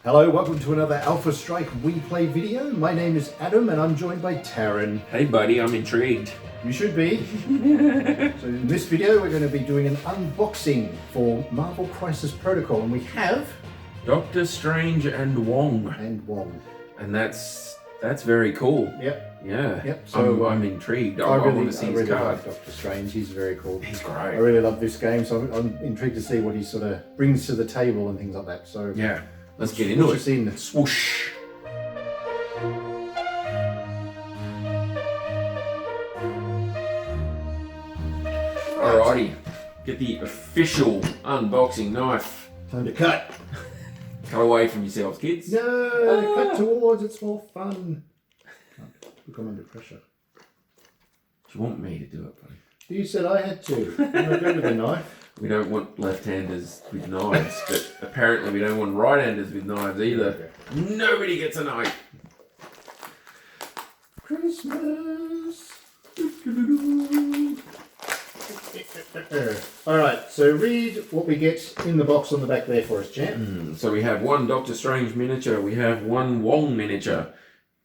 Hello, welcome to another Alpha Strike We Play video. My name is Adam and I'm joined by Tarron. Hey buddy, I'm intrigued. You should be. So in this video we're going to be doing an unboxing for Marvel Crisis Protocol, and we have... Doctor Strange and Wong. And that's very cool. Yep. Yeah. Yep. So I'm intrigued. I want to see his card. Love Doctor Strange. He's very cool. He's great. I really love this game, so I'm intrigued to see what he sort of brings to the table and things like that. So yeah, let's get into it. In. Swoosh. Alrighty, get the official unboxing knife. Time to cut. Cut away from yourselves, kids. No, cut towards. It's more fun. Look, I'm under pressure. Do you want me to do it, buddy? You said I had to. I'm not good with a knife. We don't want left-handers with knives, but apparently we don't want right-handers with knives either. Okay. Nobody gets a knife. Christmas. Alright, so read what we get in the box on the back there for us, champ. So we have one Doctor Strange miniature, we have one Wong miniature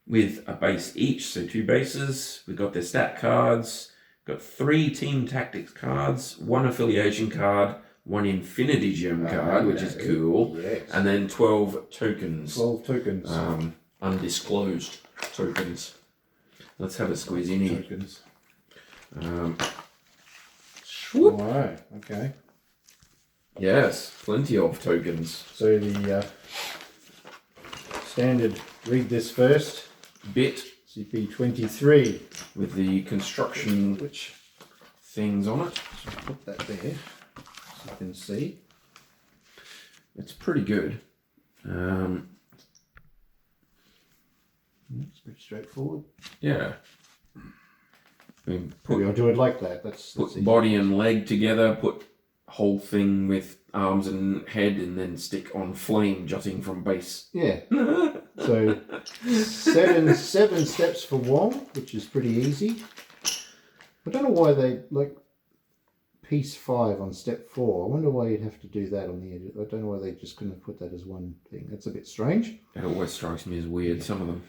with a base each, so 2 bases. We've got their stat cards, got 3 team tactics cards, 1 affiliation card, 1 Infinity Gem card, which is cool, yes. And then 12 tokens. 12 tokens. Undisclosed tokens. Let's have a squeeze in here. Tokens. Alright, okay. Yes, plenty of tokens. So the standard, read this first. Bit CP23. with the construction Which things on it. so put that there so you can see. It's pretty good. It's pretty straightforward. Yeah. I mean, Maybe I'll do it like that. That's put body and leg together, put whole thing with arms and head, and then stick on flame jutting from base. Yeah. So seven steps for Wong, which is pretty easy. I don't know why they like piece 5 on step 4. I wonder why you'd have to do that on the edge. I don't know why they just couldn't put that as one thing. That's a bit strange. That always strikes me as weird, some of them.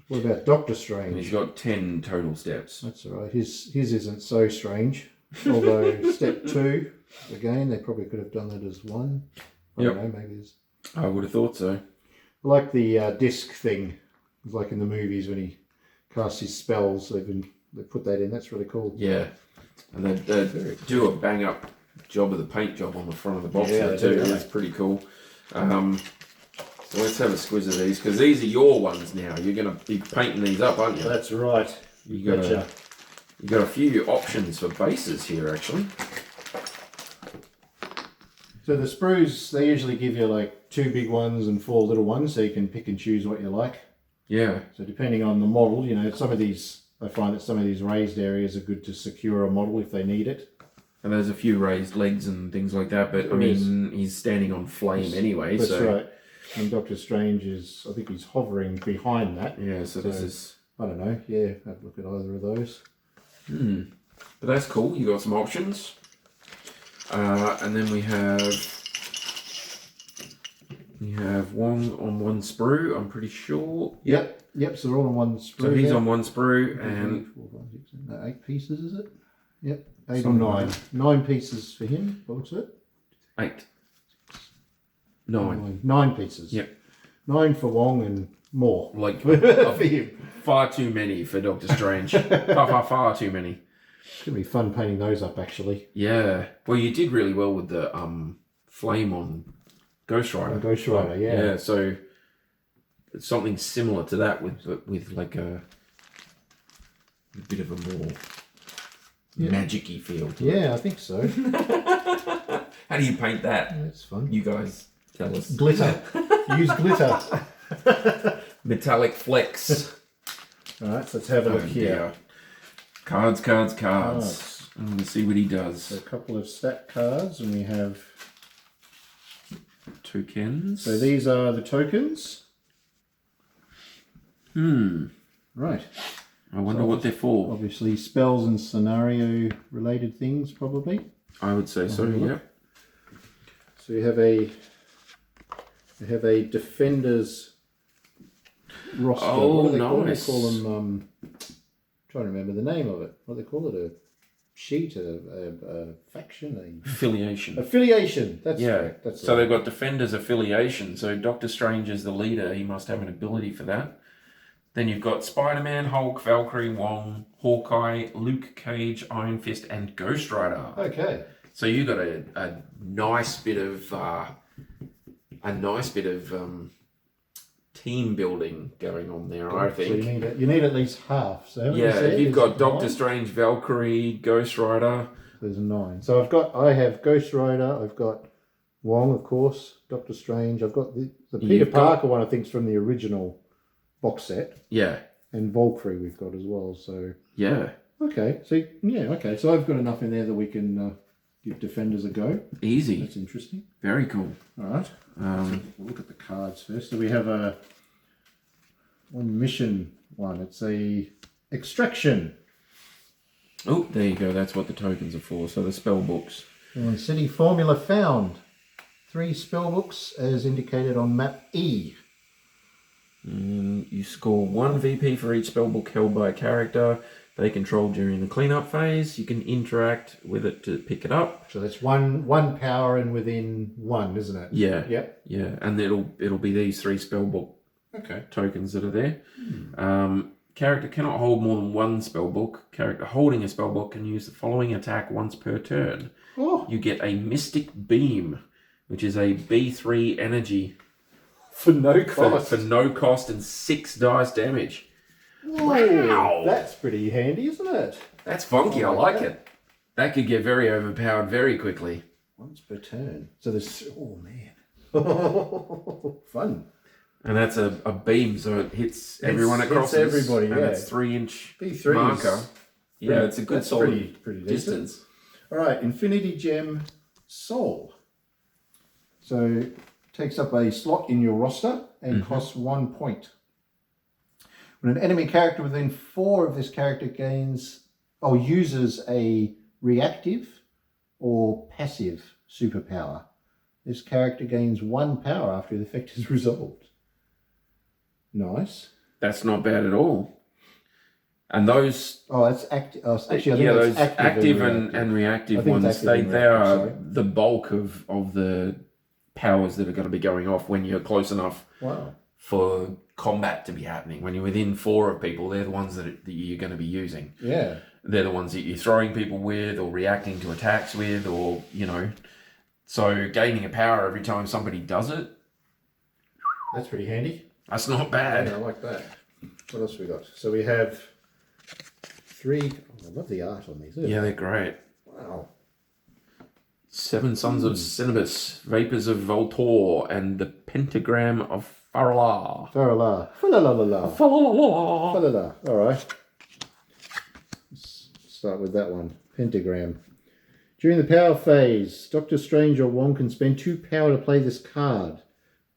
What about Doctor And Strange? he's got 10 total steps. That's all right. His isn't so strange. Although step 2, again, they probably could have done that as 1. I don't know, maybe there's... I would have thought so. I like the disc thing. It's like in the movies when he casts his spells, they put that in. That's really cool. Yeah. And they do a bang up job of the paint job on the front of the box there too. That's pretty cool. So let's have a squiz of these, because these are your ones now. You're going to be painting these up, aren't you? That's right. You got a few options for bases here, actually. So the sprues, they usually give you like 2 big ones and 4 little ones, so you can pick and choose what you like. Yeah. So depending on the model, you know, some of these, I find that some of these raised areas are good to secure a model if they need it. And there's a few raised legs and things like that, but I mean, he's standing on flame anyway. That's so. right. And Doctor Strange is, I think he's hovering behind that. Yeah, so this is... I don't know, yeah, have a look at either of those. But that's cool, you got some options. And then we have Wong on 1 sprue, I'm pretty sure. Yep, so they're all on 1 sprue. So he's on 1 sprue and... 4, 5, 6, 7, 8 pieces, is it? Yep, 8 or 9. 9 pieces for him, what looks it? 8. 9. 9 pieces. Yep. 9 for Wong and more. Like, for him. Far too many for Doctor Strange. far too many. It's going to be fun painting those up, actually. Yeah. Well, you did really well with the flame on Ghost Rider. Ghost Rider, yeah. Yeah, so it's something similar to that with like a bit of a more magic-y feel to it. Yeah, I think so. How do you paint that? That's fun. You guys tell us. Glitter. Use glitter. Metallic flex. Alright, so let's have a look here. Cards. I'm going to see what he does. So a couple of stat cards, and we have... Tokens. So these are the tokens. Right. I wonder what they're for. Obviously spells and scenario related things, probably. I would say so, yeah. So you have a They have a Defenders roster. Oh, What do they call them? They nice. call them, trying to remember the name of it. What do they call it? A sheet, a faction, Affiliation. affiliation. That's Yeah. right. That's So right. they've got Defenders Affiliation. So Doctor Strange is the leader. He must have an ability for that. Then you've got Spider-Man, Hulk, Valkyrie, Wong, Hawkeye, Luke Cage, Iron Fist, and Ghost Rider. Okay. So you got a nice bit of team building going on there, I think. So you need at least half. So how many Yeah, said? you've got Is it Doctor 9? Strange, Valkyrie, Ghost Rider. There's 9. So I have Ghost Rider. I've got Wong, of course. Doctor Strange. I've got the Peter You've got- Parker one. I think is from the original box set, Yeah, and Valkyrie we've got as well. So yeah, okay. So okay. So I've got enough in there that we can give Defenders a go. easy, That's interesting. very cool. All right. We'll look at the cards first. So we have one mission one. It's a extraction. Oh, there you go. That's what the tokens are for. So the spell books. And city formula found. 3 spell books as indicated on map E. You score 1 VP for each spellbook held by a character they control during the cleanup phase. You can interact with it to pick it up. So that's one power and within 1, isn't it? Yeah, Yep. yeah, and it'll be these 3 spellbook Okay. tokens that are there. Character cannot hold more than 1 spellbook. Character holding a spellbook can use the following attack once per turn. Oh, You get a Mystic Beam, which is a B3 energy for no for cost. no cost and 6 dice damage. Whoa, Wow. that's pretty handy, isn't it? That's funky. I like it. That could get very overpowered very quickly. Once per turn. So there's man, fun. And that's a beam, so it hits everyone Hits across. everybody, And yeah. it's 3-inch B3 marker. is Yeah, it's a good that's solid pretty decent. distance. All right, Infinity Gem Soul. So takes up a slot in your roster and costs 1 point. When an enemy character within 4 of this character uses a reactive or passive superpower, this character gains 1 power after the effect is resolved. Nice. That's not bad at all. And those, Oh, that's active. Oh, actually, I think yeah, that's those active and reactive I think it's ones, active and they reactive, are sorry. the bulk of the powers that are going to be going off when you're close enough Wow. for combat to be happening. When you're within 4 of people, they're the ones that you're going to be using. Yeah. They're the ones that you're throwing people with or reacting to attacks with, or, so gaining a power every time somebody does it, That's pretty handy. that's not Yeah, I bad. like that. What else we got? So we have 3. Oh, I love the art on these. Yeah, they're great. Wow. 7 Sons of Cenobus, Vapors of Voltor, and the Pentagram of Farala. Farala. Fa-la-la-la-la. Fa-la-la. All right. Let's start with that one. Pentagram. During the power phase, Doctor Strange or Wong can spend 2 power to play this card.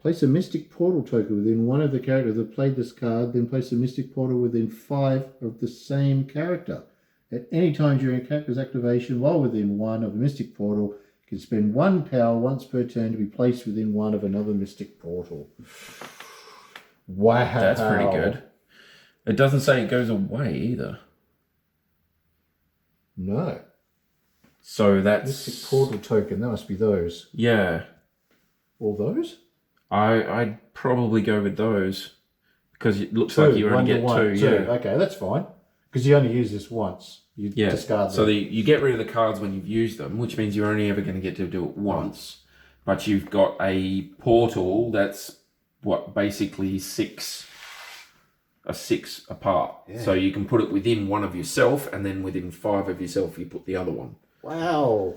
Place a Mystic Portal token within one of the characters that played this card, then place a Mystic Portal within 5 of the same character. At any time during a character's activation, while within 1 of a Mystic Portal, you can spend 1 power once per turn to be placed within 1 of another Mystic Portal. Wow. That's pretty good. It doesn't say it goes away either. No. So that's... Mystic Portal token, that must be those. Yeah. All those? I'd probably go with those. Because it looks 2, like you only 1 to get 1. 2, yeah. Okay, that's fine. Because you only use this once. You Yeah, discard them. so you get rid of the cards when you've used them, which means you're only ever going to get to do it once. But you've got a portal that's, basically 6 apart. Yeah. So you can put it within one of yourself, and then within 5 of yourself, you put the other one. Wow.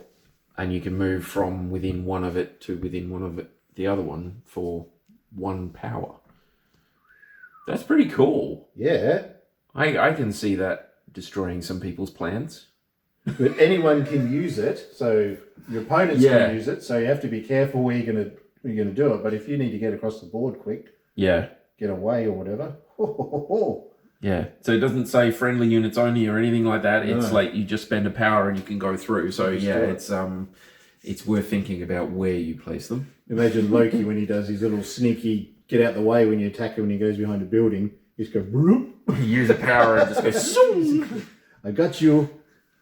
And you can move from within one of it to within one of it, the other one, for 1 power. That's pretty cool. Yeah. I can see that destroying some people's plans. But anyone can use it, so your opponents Yeah. can use it, so you have to be careful where you're gonna do it. But if you need to get across the board quick, Yeah. get away or whatever. Ho, ho, ho, ho. Yeah, so it doesn't say friendly units only or anything like that. It's No. like you just spend a power and you can go through. So Just yeah, do it. it's it's worth thinking about where you place them. Imagine Loki when he does his little sneaky get out the way when you attack him when he goes behind a building. You just go, broop. You use a power and just go, Soong! I got you.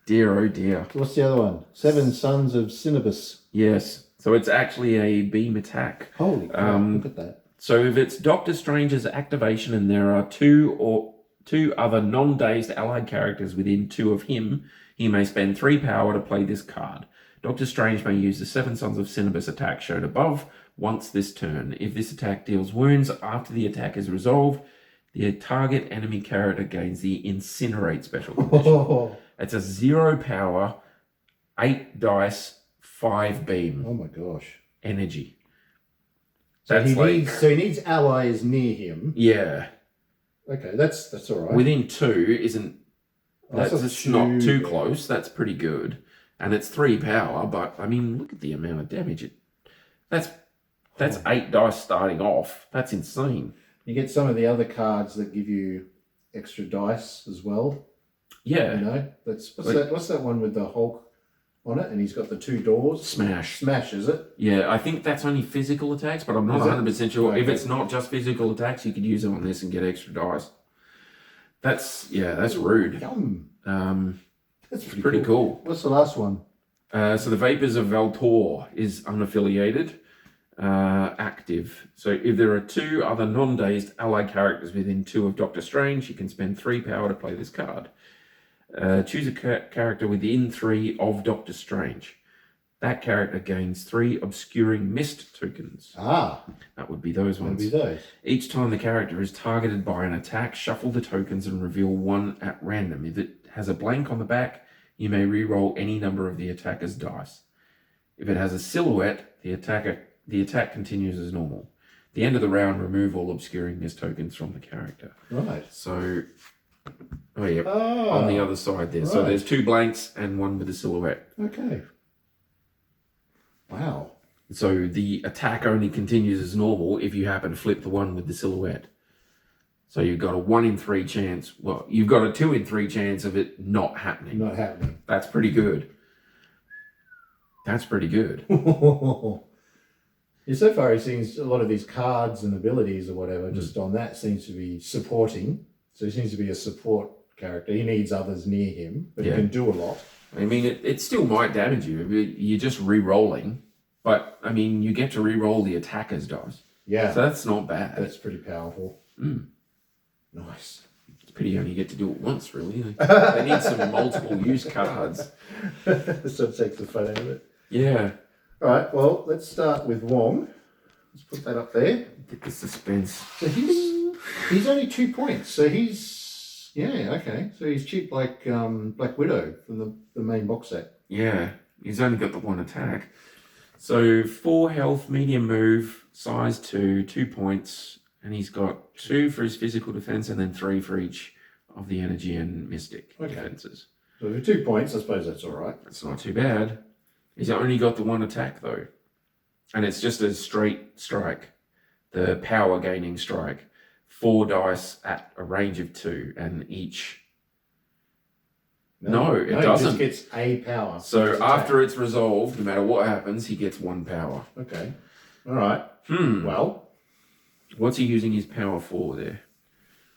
Dear, oh dear. What's the other one? 7 Sons of Cinnabus. Yes. So it's actually a beam attack. Holy crap, look at that. So if it's Doctor Strange's activation and there are two other non-dazed allied characters within 2 of him, he may spend 3 power to play this card. Doctor Strange may use the 7 Sons of Cinnabus attack shown above once this turn. If this attack deals wounds after the attack is resolved, the target enemy character gains the Incinerate special condition. It's a 0 power, 8 dice, 5 beam. Oh my gosh. Energy. So he needs allies near him. Yeah. Okay, that's all right. Within 2 isn't... That's not too close. That's pretty good. And it's 3 power, but I mean, look at the amount of damage. That's 8 dice starting off. That's insane. You get some of the other cards that give you extra dice as well. Yeah. You know, what's that one with the Hulk on it, and he's got the 2 doors? Smash, is it? Yeah, I think that's only physical attacks, but I'm not 100% sure. Okay. If it's not just physical attacks, you could use them on this and get extra dice. That's rude. Yum. That's pretty cool. What's the last one? So the Vapors of Valtor is unaffiliated, active. So if there are 2 other non-dazed allied characters within 2 of Doctor Strange, you can spend 3 power to play this card. Choose a character within 3 of Doctor Strange. That character gains 3 obscuring mist tokens. Ah. That would be those ones. Would be those. Each time the character is targeted by an attack, shuffle the tokens and reveal 1 at random. If it has a blank on the back, you may re-roll any number of the attacker's dice. If it has a silhouette, the attack continues as normal. At the end of the round, remove all obscuring mist tokens from the character. Right. So, on the other side there. Right. So there's 2 blanks and 1 with a silhouette. Okay. Wow. So the attack only continues as normal if you happen to flip the 1 with the silhouette. So you've got a 1 in 3 chance. Well, you've got a 2 in 3 chance of it not happening. Not happening. That's pretty good. That's pretty good. Yeah, so far, it seems a lot of these cards and abilities or whatever, just on that, seems to be supporting. So he seems to be a support character. He needs others near him, but he can do a lot. I mean, it still might damage you. You're just re-rolling. But, I mean, you get to re-roll the attacker's dice. Yeah. So that's not bad. That's pretty powerful. Nice. It's pity you only get to do it once, really. They need some multiple use cards. So it takes the fun out of it. Yeah. All right, well, let's start with Wong. Let's put that up there. Get the suspense. So he's only 2 points. So he's, okay. So he's cheap like Black Widow from the main box set. Yeah, he's only got the 1 attack. So 4 health, medium move, size 2, 2 points, and he's got 2 for his physical defense and then 3 for each of the energy and mystic defenses. So for 2 points, I suppose that's all right. That's not too bad. He's only got the 1 attack though, and it's just a straight strike, the power gaining strike. 4 dice at a range of 2, and each. No, it doesn't. He just gets a power. So after it's resolved, no matter what happens, he gets 1 power. Okay. All right. Well, what's he using his power for there?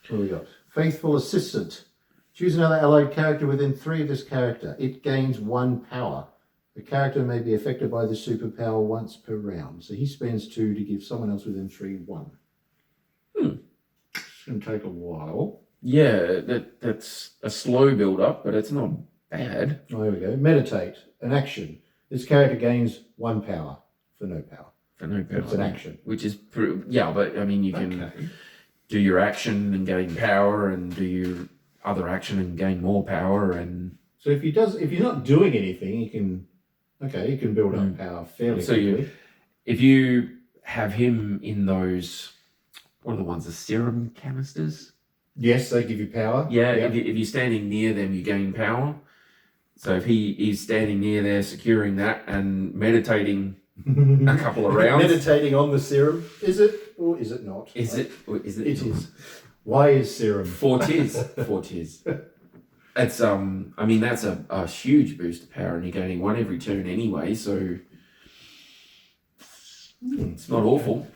What do we got? Faithful Assistant. Choose another allied character within 3 of this character. It gains 1 power. The character may be affected by the superpower once per round. So he spends 2 to give someone else within 3 1. It's going to take a while. Yeah, that's a slow build-up, but it's not bad. Oh, here we go. Meditate. An action. This character gains 1 power for no power. For no power. It's an action. Which is, but I mean, you can do your action and gain power, and do your other action and gain more power. And so if you're not doing anything, you can build up power fairly quickly. If you have him in those, what are the ones, the serum canisters? Yes, they give you power. Yeah, if you're standing near them, you gain power. So if he is standing near there, securing that and meditating a couple of rounds. Meditating on the serum. Is it or is it not? Is it? It is. Why is serum? 4 tiers. 4 tiers. It's I mean, that's a huge boost of power, and you're gaining 1 every turn anyway. So It's not awful.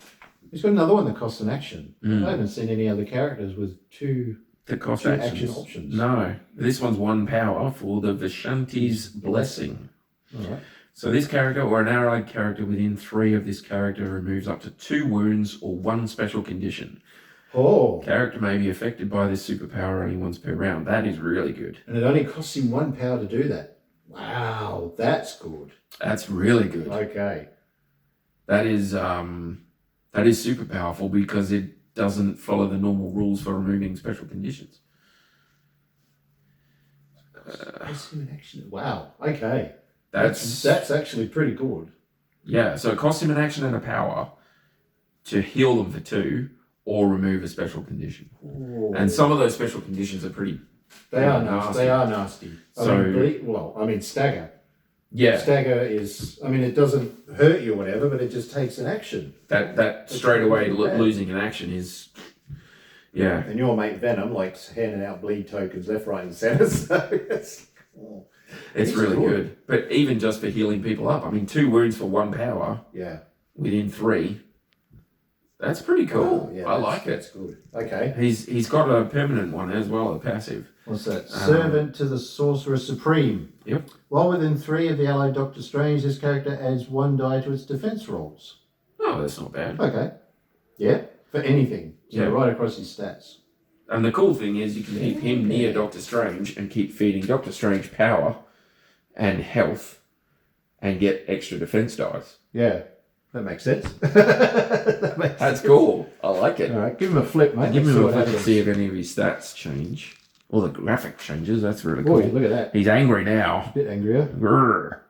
He's got another one that costs an action. Mm. I haven't seen any other characters with two action options. No, this one's 1 power for the Vishanti's Blessing. All right. So this character or an allied character within 3 of this character removes up to 2 wounds or 1 special condition. Oh. Character may be affected by this superpower only once per round. That is really good. And it only costs him 1 power to do that. Wow, that's good. That's really good. Okay. That is super powerful because it doesn't follow the normal rules for removing special conditions. Wow. Okay. That's actually pretty good. Yeah, so it costs him an action and a power to heal them for 2 or remove a special condition. Ooh. And some of those special conditions are pretty nasty. They are nasty. I mean, stagger. Yeah. Stagger is, it doesn't hurt you or whatever, but it just takes an action. That straight away losing an action is, yeah. And your mate Venom likes handing out bleed tokens left, right, and centre, so it's really good. But even just for healing people up, 2 wounds for 1 power. Yeah. Within 3. That's pretty cool. Yeah, I like it. That's good. Okay. He's got a permanent one as well, a passive. What's that? Servant to the Sorcerer Supreme. Yep. While within 3 of the allied Doctor Strange, this character adds 1 die to its defense rolls. Oh, that's not bad. Okay. Yeah. For anything. So right across his stats. And the cool thing is you can keep him near Doctor Strange and keep feeding Doctor Strange power and health and get extra defense dice. Yeah. That makes sense. That's cool. I like it. All right, give him a flip, mate. Give him a flip and see if any of his stats change. Or the graphic changes. That's really cool. Look at that. He's angry now. A bit angrier. Grrr.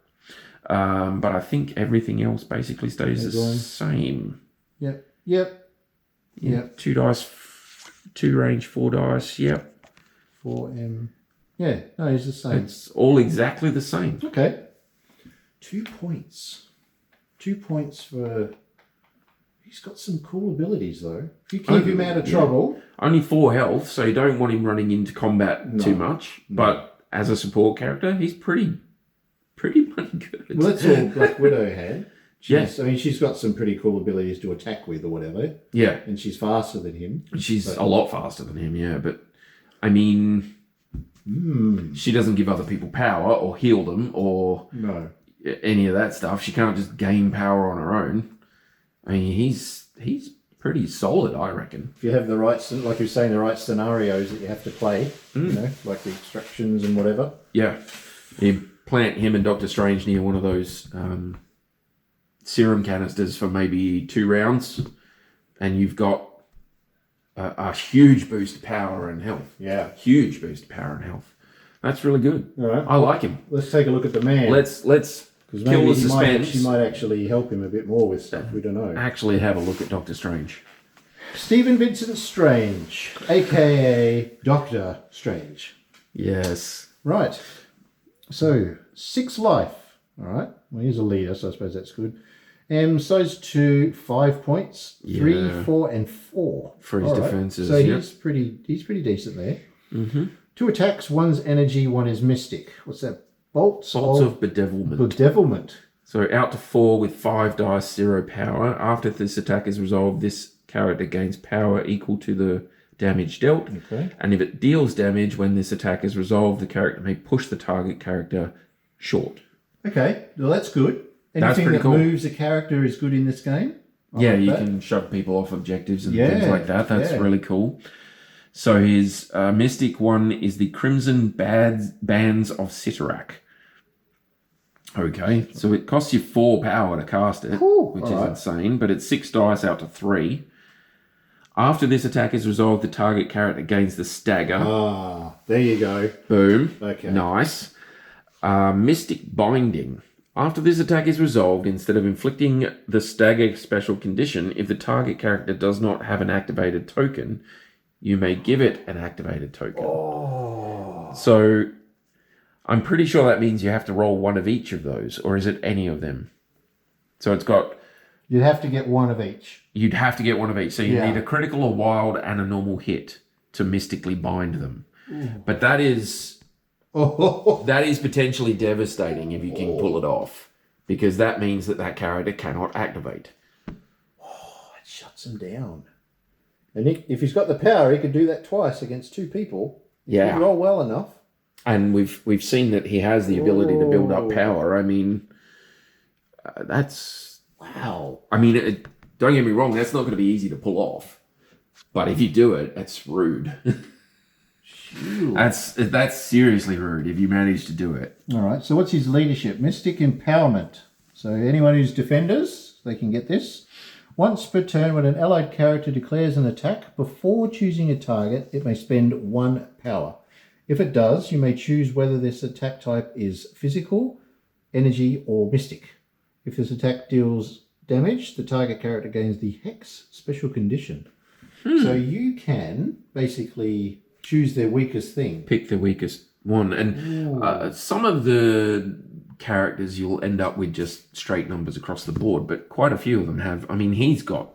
But I think everything else basically stays the same. Yep. 2 dice, 2 range, 4 dice. Yep. 4M. Yeah, no, he's the same. It's all exactly the same. Okay. 2 points. 2 points for... He's got some cool abilities, though. If you keep him out of trouble... Only 4 health, so you don't want him running into combat too much. No. But as a support character, he's pretty bloody good. Well, that's all Black Widow had. Yes. She's got some pretty cool abilities to attack with or whatever. Yeah. And she's faster than him. She's a lot faster than him, yeah. But, she doesn't give other people power or heal them or... No. Any of that stuff. She can't just gain power on her own. He's pretty solid, I reckon. If you have the right, like you're saying, the right scenarios that you have to play, like the extractions and whatever. Yeah. You plant him and Doctor Strange near one of those serum canisters for maybe 2 rounds, and you've got a huge boost of power and health. Yeah. Huge boost of power and health. That's really good. All right. I like him. Let's take a look at the man. Let's kill the suspense. She might actually help him a bit more with stuff. We don't know. Actually have a look at Doctor Strange. Stephen Vincent Strange, a.k.a. Doctor Strange. Yes. Right. So, 6 life. All right. Well, he's a leader, so I suppose that's good. Size 2, 5 points. 3, 4, and 4. For his defenses. So he's pretty decent there. Mm-hmm. 2 attacks, 1's energy, 1 is mystic. What's that? Bolts of bedevilment. Bedevilment. So out to 4 with 5 dice, 0 power. After this attack is resolved, this character gains power equal to the damage dealt. Okay. And if it deals damage when this attack is resolved, the character may push the target character short. Okay, well that's good. That's Anything pretty that cool. moves a character is good in this game. You can shove people off objectives and things like that. That's really cool. So his mystic one is the Crimson Bands of Sitarak. Okay, so it costs you 4 power to cast it, which is insane, but it's 6 dice out to 3. After this attack is resolved, the target character gains the stagger. Ah, there you go. Boom. Okay. Nice. Mystic Binding. After this attack is resolved, instead of inflicting the stagger special condition, if the target character does not have an activated token, you may give it an activated token. Oh. So I'm pretty sure that means you have to roll 1 of each of those, or is it any of them? So it's got... You'd have to get 1 of each. You'd have to get 1 of each. So you need a critical, a wild, and a normal hit to mystically bind them. Ooh. But that is potentially devastating if you can pull it off, because that means that character cannot activate. shuts them down. And if he's got the power, he could do that twice against 2 people. Yeah. If you roll well enough. And we've seen that he has the ability to build up power. I mean, that's... Wow. I mean, don't get me wrong, that's not going to be easy to pull off. But if you do it, that's rude. That's seriously rude if you manage to do it. All right, so what's his leadership? Mystic Empowerment. So anyone who's defenders, they can get this. Once per turn, when an allied character declares an attack, before choosing a target, it may spend 1 power. If it does, you may choose whether this attack type is physical, energy, or mystic. If this attack deals damage, the target character gains the Hex special condition. So you can basically choose their weakest thing. Pick the weakest one. And some of the characters you'll end up with just straight numbers across the board, but quite a few of them have. I mean, he's got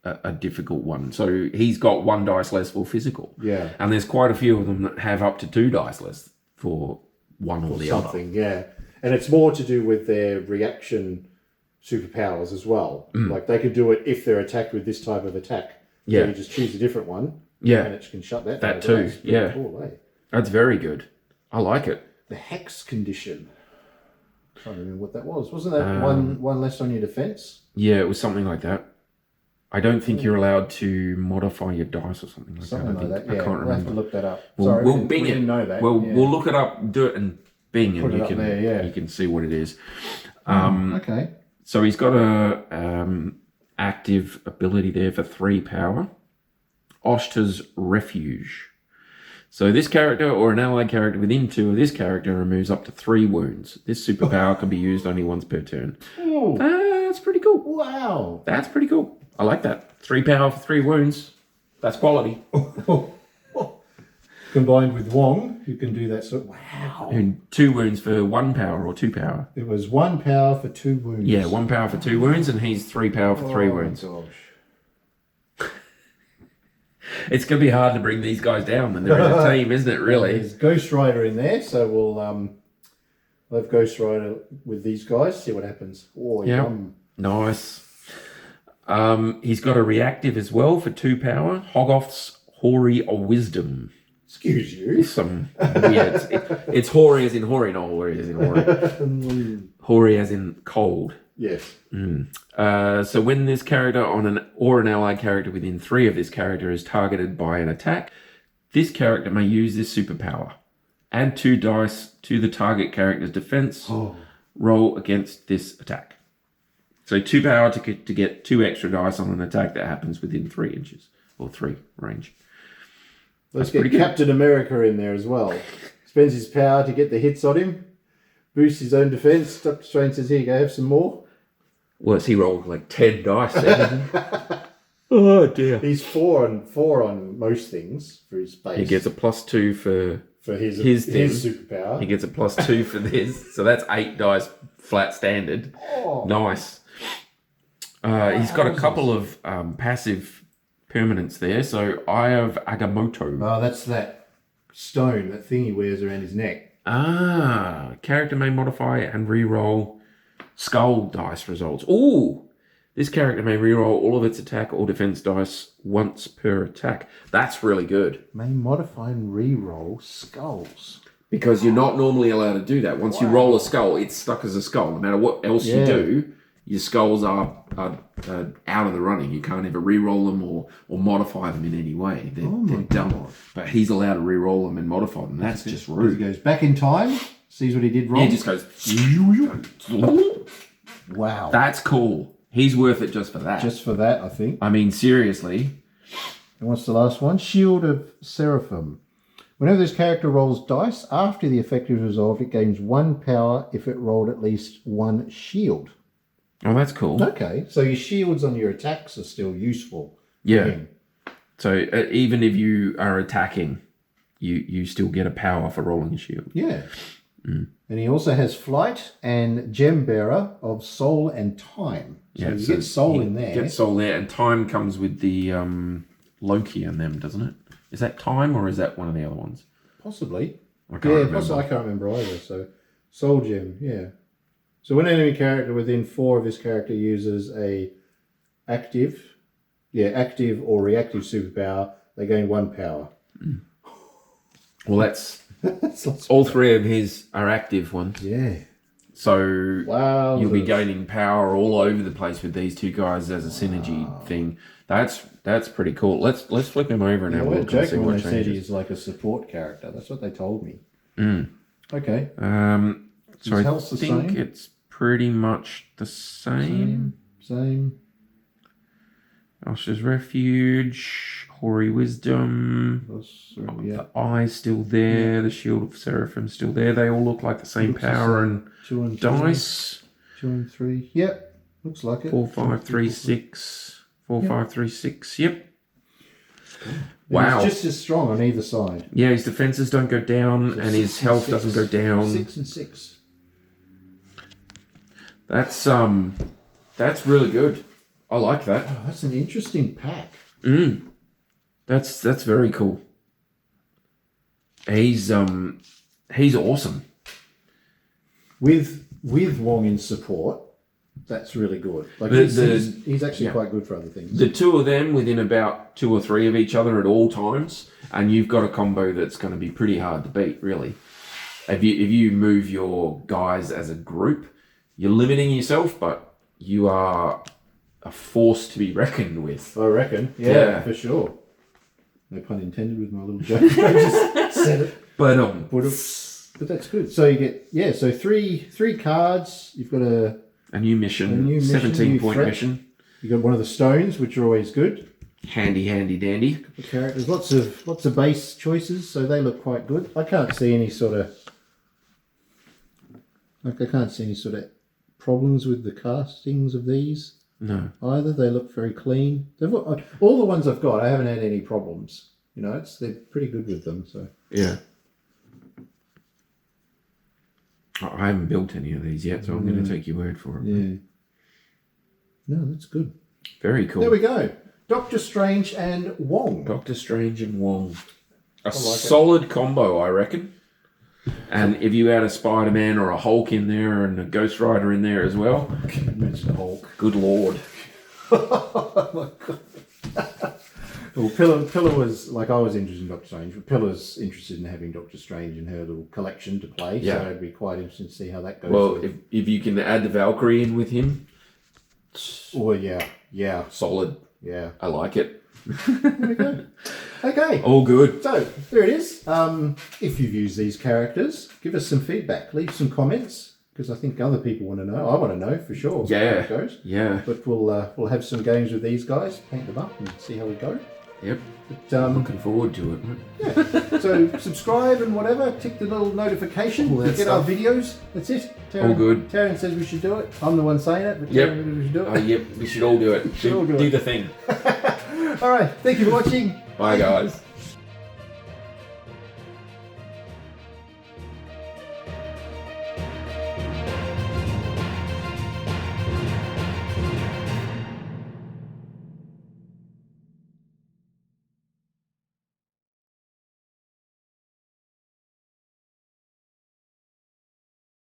a difficult one. So he's got 1 dice less for physical. Yeah. And there's quite a few of them that have up to 2 dice less for one or the other. Yeah. And it's more to do with their reaction superpowers as well. Like they could do it if they're attacked with this type of attack. Yeah. So you just choose a different one. Yeah. And it can shut that That down. too. Yeah. Cool, eh? That's very good. I like it. The Hex condition. I can't remember what that was. Wasn't that one less on your defense? Yeah, it was something like that. I don't think you're allowed to modify your dice or something like Something that. like that. I Yeah, can't we'll have remember. to look that up. We'll Bing we it. didn't know that. We'll yeah. look it up, do it, and Bing, and Put it you up can there, yeah. you can see what it is. Okay. So he's got a active ability there for 3 power. Oshta's Refuge. So this character or an allied character within 2 of this character removes up to 3 wounds. This superpower can be used only once per turn. Oh, That's pretty cool. wow. That's pretty cool. I like that. 3 power for 3 wounds. That's quality. Combined with Wong, you can do that sort of... Wow. And 2 wounds for 1 power or 2 power. It was 1 power for 2 wounds. Yeah, 1 power for 2 wounds, and he's 3 power for 3 wounds. Oh, gosh. It's going to be hard to bring these guys down when they're in a team, isn't it, really? There's Ghost Rider in there, so we'll have Ghost Rider with these guys, see what happens. Oh, Yeah. yum. Nice. He's got a reactive as well for 2 power. Hoggoth's Hoary Wisdom. Excuse you. Some weird... it's hoary as in hoary, not hoary as in hoary. Hoary as in cold. Yes. So when this character an allied character within 3 of this character is targeted by an attack, this character may use this superpower. Add 2 dice to the target character's defense roll against this attack. So 2 power to get 2 extra dice on an attack that happens within 3 inches or 3 range. Let's get Captain America in there as well. Spends his power to get the hits on him. Boosts his own defense. Doctor Strange says, here you go, have some more. Well, he rolled like 10 dice there. Oh dear. He's 4 on most things for his base. He gets a +2 for his thing. superpower. He gets a +2 for this. So that's 8 dice flat standard. Oh. Nice. He's got a couple of passive permanents there. So Eye of Agamotto. Oh, that's that stone, that thing he wears around his neck. Character may modify and re-roll skull dice results. Ooh! This character may re-roll all of its attack or defense dice once per attack. That's really good. May modify and re-roll skulls. Because you're not normally allowed to do that. Once you roll a skull, it's stuck as a skull. No matter what else you do, your skulls are out of the running. You can't ever re-roll them or modify them in any way. They're done. But he's allowed to re-roll them and modify them. That's just rude. He goes back in time, sees what he did wrong. He just goes... Wow. That's cool. He's worth it just for that. Just for that, I think. I mean, seriously. And what's the last one? Shield of Seraphim. Whenever this character rolls dice, after the effect is resolved, it gains 1 power if it rolled at least 1 shield. Oh, that's cool. Okay, so your shields on your attacks are still useful. Yeah. So even if you are attacking, you still get a power for rolling a shield. Yeah. And he also has Flight and Gem Bearer of Soul and Time. So you get Soul in there. Get Soul there, and Time comes with the Loki and them, doesn't it? Is that Time or is that one of the other ones? Possibly. I can't remember. Possibly. I can't remember either. So Soul Gem, yeah. So when an enemy character within 4 of this character uses a active active or reactive superpower, they gain 1 power. Well, that's That's all 3 of his are active ones. Yeah. So Wow. you'll be gaining power all over the place with these 2 guys as a synergy thing. That's pretty cool. Let's flip him over and I have a weren't look and see joking when what they said changes. he's like a support character. That's what they told me. Mm. Okay. So His I health's the think same? it's pretty much the same. Same. Asher's Refuge, Hoary Wisdom, Yeah. the Eye's still there, the Shield of Seraphim's still there. They all look like the same Looks the power same. and 2 and 3. dice. 2 and 3. Yep. Looks like it. 4, 5, 3, 6. 4, Yep. 5, 3, 6. Yep. And Wow. He's just as strong on either side. Yeah, his defenses don't go down So and his 6 health 6. doesn't go down. 6 and 6. That's really good. I like that. Oh, that's an interesting pack. That's very cool. He's awesome. With Wong in support, that's really good. Like he's actually quite good for other things. The 2 of them within about 2 or 3 of each other at all times, and you've got a combo that's going to be pretty hard to beat, really. If you move your guys as a group, you're limiting yourself, but you are a force to be reckoned with. I reckon. Yeah, for sure. No pun intended with my little joke. I just said it. But But that's good. So you get so three cards. You've got a new mission, new 17-point threat. mission. You got one of the stones, which are always good. Handy dandy. The characters, lots of base choices, so they look quite good. I can't see any sort of problems with the castings of these. No. Either. They look very clean. All the ones I've got, I haven't had any problems. You know, they're pretty good with them. So Yeah. I haven't built any of these yet, so I'm going to take your word for it. yeah, no, that's good. Very cool. There we go. Doctor Strange and Wong. Doctor Strange and Wong. A like it. solid combo, I reckon. And if you add a Spider-Man or a Hulk in there and a Ghost Rider in there as well, Mention Hulk. good lord. Oh my god. Well, Pillar was like, I was interested in Doctor Strange, but Pillar's interested in having Doctor Strange in her little collection to play. Yeah. So it'd be quite interesting to see how that goes. Well, if you can add the Valkyrie in with him, oh yeah, solid. yeah. I like it. There we go. Okay. All good. So there it is. If you've used these characters, give us some feedback. Leave some comments because I think other people want to know. I want to know for sure. Yeah. How it goes. Yeah. But we'll have some games with these guys, paint them up, and see how we go. Yep. But, Looking forward to it. yeah. So subscribe and whatever. Tick the little notification All to that get our stuff. videos. That's it. All good. Taryn says we should do it. I'm the one saying it, but Yep. Taryn says we should do it. Oh, yep. We should all do it. Should all do do it. the thing. All right. Thank you for watching. Bye, guys.